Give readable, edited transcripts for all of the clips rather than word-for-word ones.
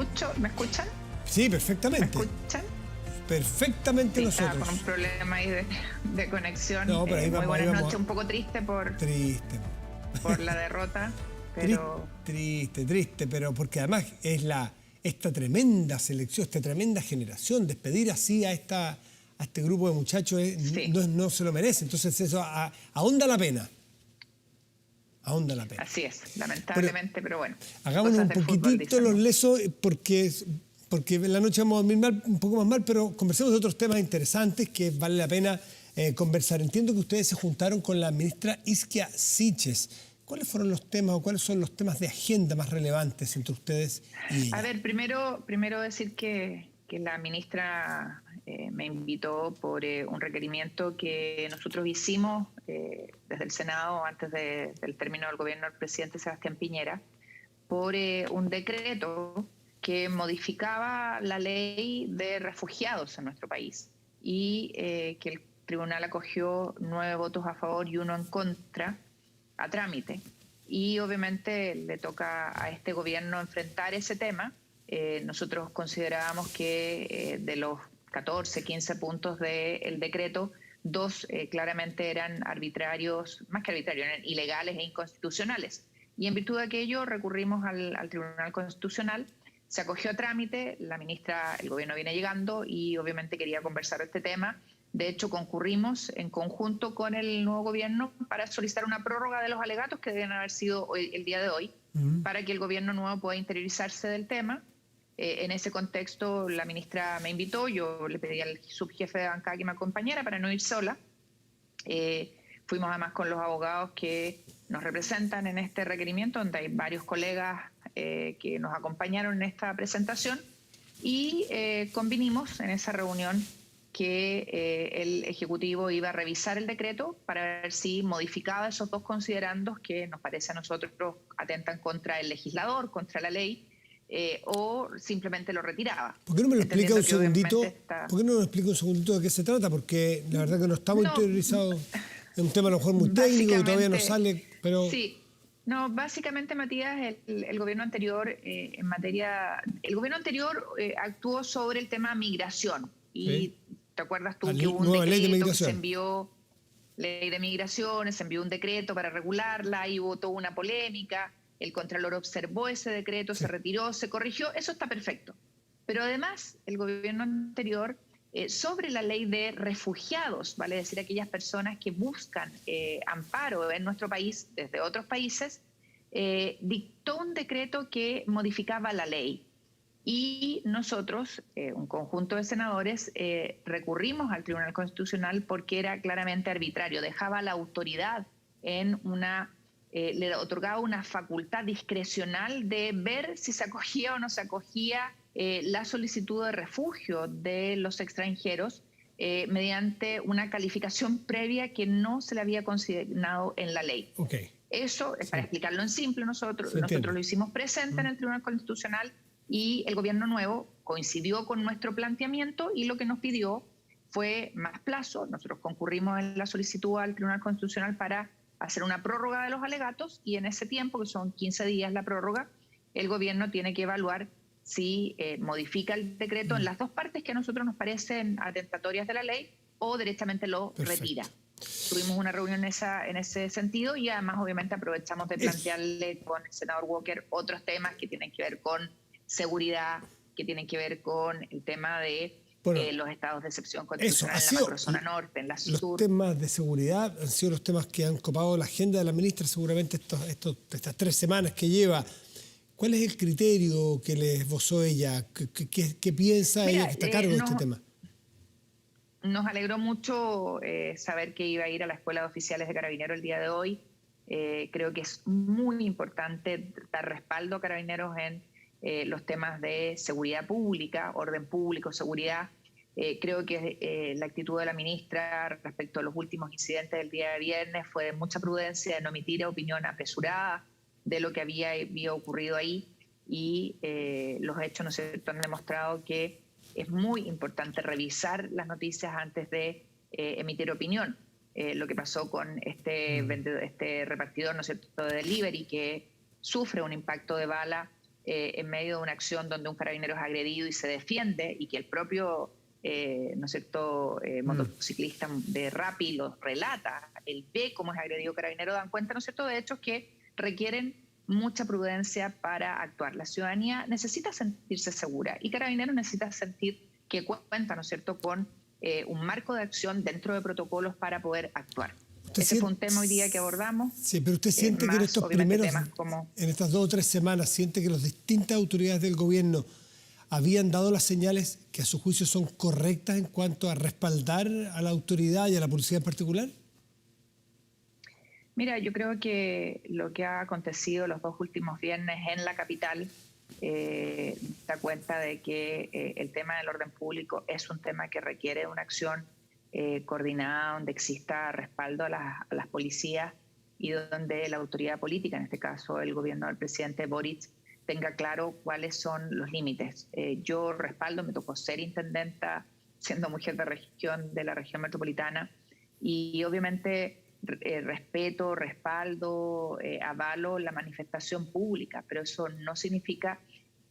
escucho? ¿Me escuchan? Sí, ¿Me perfectamente. escuchan? Perfectamente Sí, nosotros. estaba con un problema ahí de conexión. No, pero ahí Muy vamos, ahí buenas vamos. noches, un poco triste Triste. por la derrota, Triste, pero triste, pero porque además es esta tremenda selección, esta tremenda generación, despedir así a este grupo de muchachos sí, no se lo merece. Entonces eso ahonda la pena. Ahonda la pena. así es, Pero lamentablemente, pero bueno, hagámonos cosas un del fútbol, poquitito dicen, los ¿no? lesos porque en la noche vamos a dormir mal, un poco más mal, pero conversemos de otros temas interesantes que vale la pena conversar. Entiendo que ustedes se juntaron con la ministra Isquia Siches. ¿Cuáles fueron los temas o cuáles son los temas de agenda más relevantes entre ustedes y A ella? ver, primero decir que la ministra me invitó por un requerimiento que nosotros hicimos desde el Senado antes del término del gobierno del presidente Sebastián Piñera, por un decreto que modificaba la ley de refugiados en nuestro país y que el tribunal acogió 9 votos a favor y 1 en contra a trámite. Y obviamente le toca a este gobierno enfrentar ese tema. Nosotros considerábamos que de los 14, 15 puntos del decreto, 2 claramente eran arbitrarios, más que arbitrarios, eran ilegales e inconstitucionales. Y en virtud de aquello recurrimos al Tribunal Constitucional, se acogió a trámite, la ministra, el gobierno viene llegando y obviamente quería conversar este tema. De hecho, concurrimos en conjunto con el nuevo gobierno para solicitar una prórroga de los alegatos que deben haber sido el día de hoy, para que el gobierno nuevo pueda interiorizarse del tema. En ese contexto, la ministra me invitó, yo le pedí al subjefe de bancada que me acompañara para no ir sola. Fuimos además con los abogados que nos representan en este requerimiento, donde hay varios colegas que nos acompañaron en esta presentación y convinimos en esa reunión que el Ejecutivo iba a revisar el decreto para ver si modificaba esos 2 considerandos que nos parece a nosotros atentan contra el legislador, contra la ley, o simplemente lo retiraba. ¿Por qué no me lo explica un segundito? Está... ¿Por qué no me explica un segundito de qué se trata? Porque la verdad que no estamos No, interiorizados. Es un tema a lo mejor muy técnico que todavía no básicamente, sale, pero... sí. No, básicamente, Matías, el gobierno anterior en materia... El gobierno anterior actuó sobre el tema migración. ¿Sí? Y te acuerdas tú La que hubo un nueva ley de decreto que se migración. envió, ley de migraciones, se envió un decreto para regularla y hubo toda una polémica. El Contralor observó ese decreto, Sí. se retiró, se corrigió. Eso está perfecto. Pero además, el gobierno anterior... sobre la ley de refugiados, vale decir, aquellas personas que buscan amparo en nuestro país desde otros países, dictó un decreto que modificaba la ley. Y nosotros, un conjunto de senadores, recurrimos al Tribunal Constitucional porque era claramente arbitrario, dejaba la autoridad en le otorgaba una facultad discrecional de ver si se acogía o no se acogía la solicitud de refugio de los extranjeros mediante una calificación previa que no se le había consignado en la ley. Ok. Eso, Sí. para explicarlo en simple, nosotros entiende. lo hicimos presente en el Tribunal Constitucional y el gobierno nuevo coincidió con nuestro planteamiento y lo que nos pidió fue más plazo. Nosotros concurrimos en la solicitud al Tribunal Constitucional para hacer una prórroga de los alegatos y en ese tiempo, que son 15 días la prórroga, el gobierno tiene que evaluar si modifica el decreto en las 2 partes que a nosotros nos parecen atentatorias de la ley o directamente lo retira. Tuvimos una reunión en ese sentido y además obviamente aprovechamos de plantearle con el senador Walker otros temas que tienen que ver con seguridad, que tienen que ver con el tema de los estados de excepción constitucional en la macrozona norte, en la sur. Los temas de seguridad han sido los temas que han copado la agenda de la ministra seguramente estas 3 semanas que lleva. ¿Cuál es el criterio que le esbozó ella? ¿Qué piensa ella que está a cargo de este tema? Nos alegró mucho saber que iba a ir a la Escuela de Oficiales de Carabineros el día de hoy. Creo que es muy importante dar respaldo a Carabineros en los temas de seguridad pública, orden público, seguridad. Creo que la actitud de la ministra respecto a los últimos incidentes del día de viernes fue de mucha prudencia, de no emitir opinión apresurada de lo que había ocurrido ahí y los hechos, ¿no es cierto?, han demostrado que es muy importante revisar las noticias antes de emitir opinión. Lo que pasó con este repartidor, ¿no es cierto?, de delivery que sufre un impacto de bala en medio de una acción donde un carabinero es agredido y se defiende, y que el propio ¿no es cierto?, motociclista de Rappi lo relata, él ve cómo es agredido carabinero, dan cuenta, ¿no es cierto?, de hechos que requieren mucha prudencia para actuar. La ciudadanía necesita sentirse segura y Carabineros necesita sentir que cuenta, ¿no es cierto?, con un marco de acción dentro de protocolos para poder actuar. Ese fue un tema hoy día que abordamos. Sí, pero usted siente que en estos primeros, en estas 2 o 3 semanas, siente que las distintas autoridades del gobierno habían dado las señales que a su juicio son correctas en cuanto a respaldar a la autoridad y a la policía en particular. Mira, yo creo que lo que ha acontecido los 2 últimos viernes en la capital da cuenta de que el tema del orden público es un tema que requiere una acción coordinada, donde exista respaldo a las policías y donde la autoridad política, en este caso el gobierno del presidente Boric, tenga claro cuáles son los límites. Yo respaldo, me tocó ser intendenta, siendo mujer de la región metropolitana, y obviamente respeto, respaldo, avalo la manifestación pública, pero eso no significa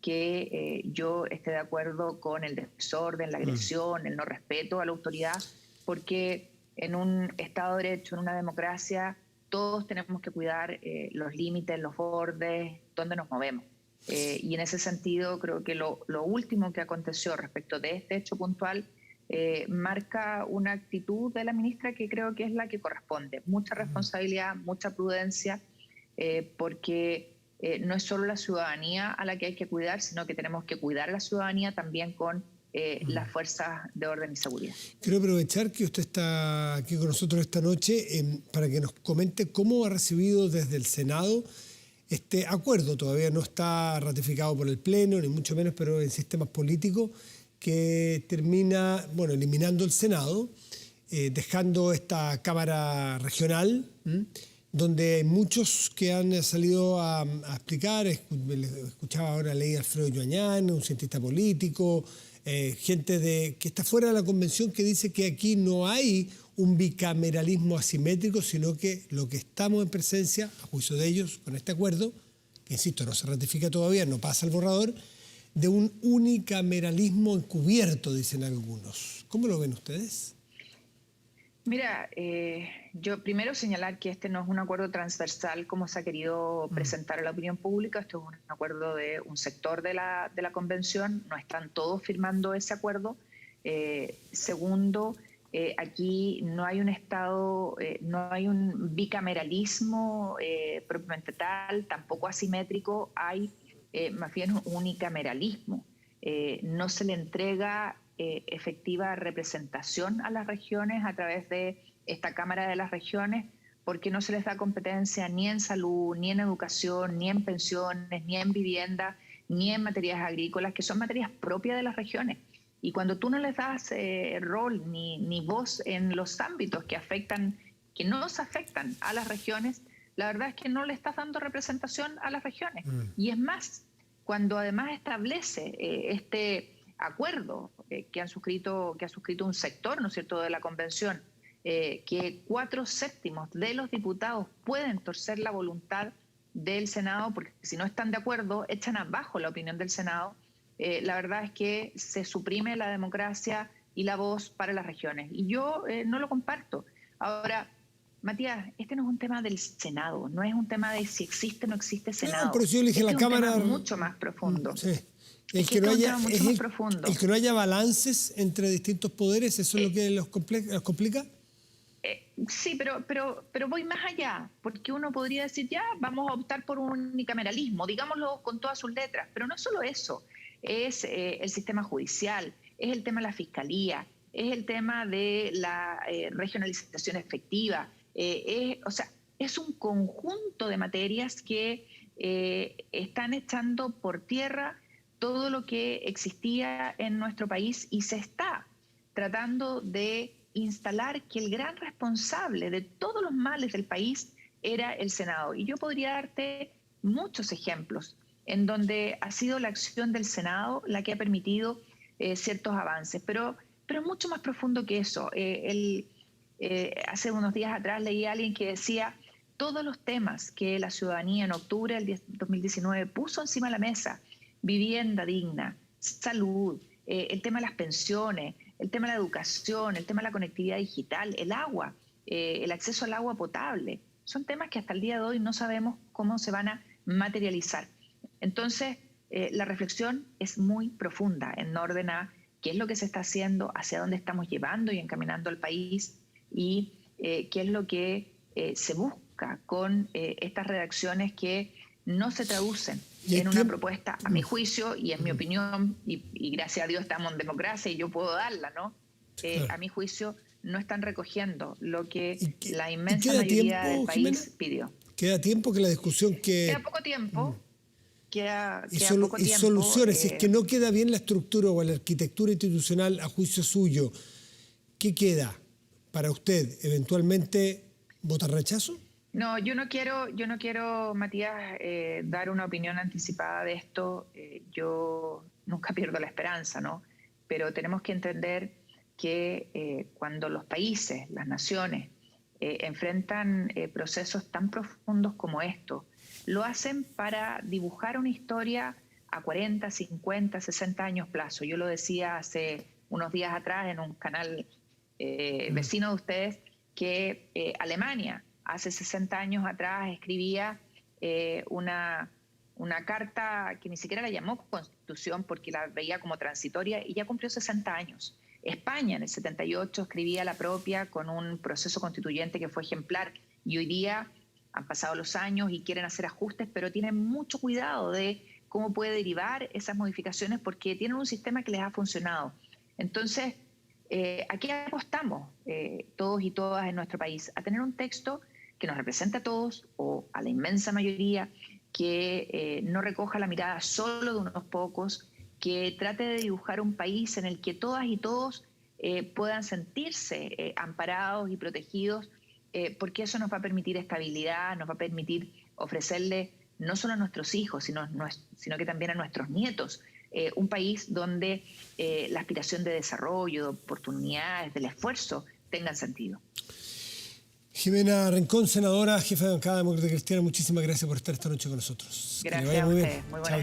que yo esté de acuerdo con el desorden, la agresión, el no respeto a la autoridad, porque en un Estado de Derecho, en una democracia, todos tenemos que cuidar los límites, los bordes, donde nos movemos. Y en ese sentido creo que lo último que aconteció respecto de este hecho puntual marca una actitud de la ministra que creo que es la que corresponde. Mucha responsabilidad, mucha prudencia, porque no es solo la ciudadanía a la que hay que cuidar, sino que tenemos que cuidar a la ciudadanía también con las fuerzas de orden y seguridad. Quiero aprovechar que usted está aquí con nosotros esta noche para que nos comente cómo ha recibido desde el Senado este acuerdo. Todavía no está ratificado por el Pleno, ni mucho menos, pero en sistemas políticos, que termina, bueno, eliminando el Senado, dejando esta Cámara Regional, donde hay muchos que han salido a explicar. Escuchaba ahora, leí a Alfredo Joañán, un cientista político, gente que está fuera de la convención, que dice que aquí no hay un bicameralismo asimétrico, sino que lo que estamos en presencia, a juicio de ellos, con este acuerdo, que insisto, no se ratifica todavía, no pasa el borrador, de un unicameralismo encubierto, dicen algunos. ¿Cómo lo ven ustedes? Mira, yo primero señalar que este no es un acuerdo transversal como se ha querido presentar a la opinión pública. Esto es un acuerdo de un sector de la convención, no están todos firmando ese acuerdo. Segundo, aquí no hay un Estado, no hay un bicameralismo propiamente tal, tampoco asimétrico, hay más bien un unicameralismo. No se le entrega efectiva representación a las regiones a través de esta Cámara de las Regiones, porque no se les da competencia ni en salud, ni en educación, ni en pensiones, ni en vivienda, ni en materias agrícolas, que son materias propias de las regiones. Y cuando tú no les das rol ni voz en los ámbitos que nos afectan a las regiones, la verdad es que no le estás dando representación a las regiones. Y es más, cuando además establece este acuerdo que ha suscrito un sector, ¿no es cierto?, de la convención, que 4/7 de los diputados pueden torcer la voluntad del Senado, porque si no están de acuerdo, echan abajo la opinión del Senado. La verdad es que se suprime la democracia y la voz para las regiones. Y yo no lo comparto. Ahora, Matías, este no es un tema del Senado, no es un tema de si existe o no existe Senado. No, pero si yo elige este la Cámara... Es un tema mucho más profundo. Sí. El que no haya balances entre distintos poderes, ¿eso es lo que los complica? Sí, pero voy más allá, porque uno podría decir, ya, vamos a optar por un unicameralismo, digámoslo con todas sus letras, pero no es solo eso, es el sistema judicial, es el tema de la fiscalía, es el tema de la regionalización efectiva, es un conjunto de materias que están echando por tierra todo lo que existía en nuestro país y se está tratando de instalar que el gran responsable de todos los males del país era el Senado. Y yo podría darte muchos ejemplos en donde ha sido la acción del Senado la que ha permitido ciertos avances, pero mucho más profundo que eso. Hace unos días atrás leí a alguien que decía: todos los temas que la ciudadanía en octubre del 2019 puso encima de la mesa vivienda digna, salud, el tema de las pensiones, el tema de la educación, el tema de la conectividad digital, el agua, el acceso al agua potable. Son temas que hasta el día de hoy no sabemos cómo se van a materializar. Entonces, la reflexión es muy profunda en orden a qué es lo que se está haciendo, hacia dónde estamos llevando y encaminando al país y qué es lo que se busca con estas redacciones que no se traducen en una propuesta, a mi juicio y en mi opinión, y gracias a Dios estamos en democracia y yo puedo darla, ¿no? Claro. A mi juicio no están recogiendo lo que la ¿Y inmensa queda mayoría tiempo, del país Jimena? pidió. ¿Queda tiempo que la discusión Queda que... poco tiempo, queda Y, poco y tiempo. soluciones, si es que no queda bien la estructura o la arquitectura institucional a juicio suyo, ¿qué queda para usted? ¿Eventualmente votar rechazo? No, yo no quiero, Matías, dar una opinión anticipada de esto. Yo nunca pierdo la esperanza, ¿no? Pero tenemos que entender que cuando los países, las naciones, enfrentan procesos tan profundos como estos, lo hacen para dibujar una historia a 40, 50, 60 años plazo. Yo lo decía hace unos días atrás en un canal vecino de ustedes, que Alemania hace 60 años atrás escribía una carta que ni siquiera la llamó Constitución porque la veía como transitoria y ya cumplió 60 años. España en el 78 escribía la propia con un proceso constituyente que fue ejemplar y hoy día han pasado los años y quieren hacer ajustes, pero tienen mucho cuidado de cómo puede derivar esas modificaciones porque tienen un sistema que les ha funcionado. Entonces, aquí apostamos todos y todas en nuestro país a tener un texto que nos represente a todos o a la inmensa mayoría, que no recoja la mirada solo de unos pocos, que trate de dibujar un país en el que todas y todos puedan sentirse amparados y protegidos, porque eso nos va a permitir estabilidad, nos va a permitir ofrecerle no solo a nuestros hijos, sino que también a nuestros nietos, un país donde la aspiración de desarrollo, de oportunidades, del esfuerzo tengan sentido. Jimena Rincón, senadora, jefa de bancada demócrata cristiana, muchísimas gracias por estar esta noche con nosotros. Gracias a ustedes. Muy buenas.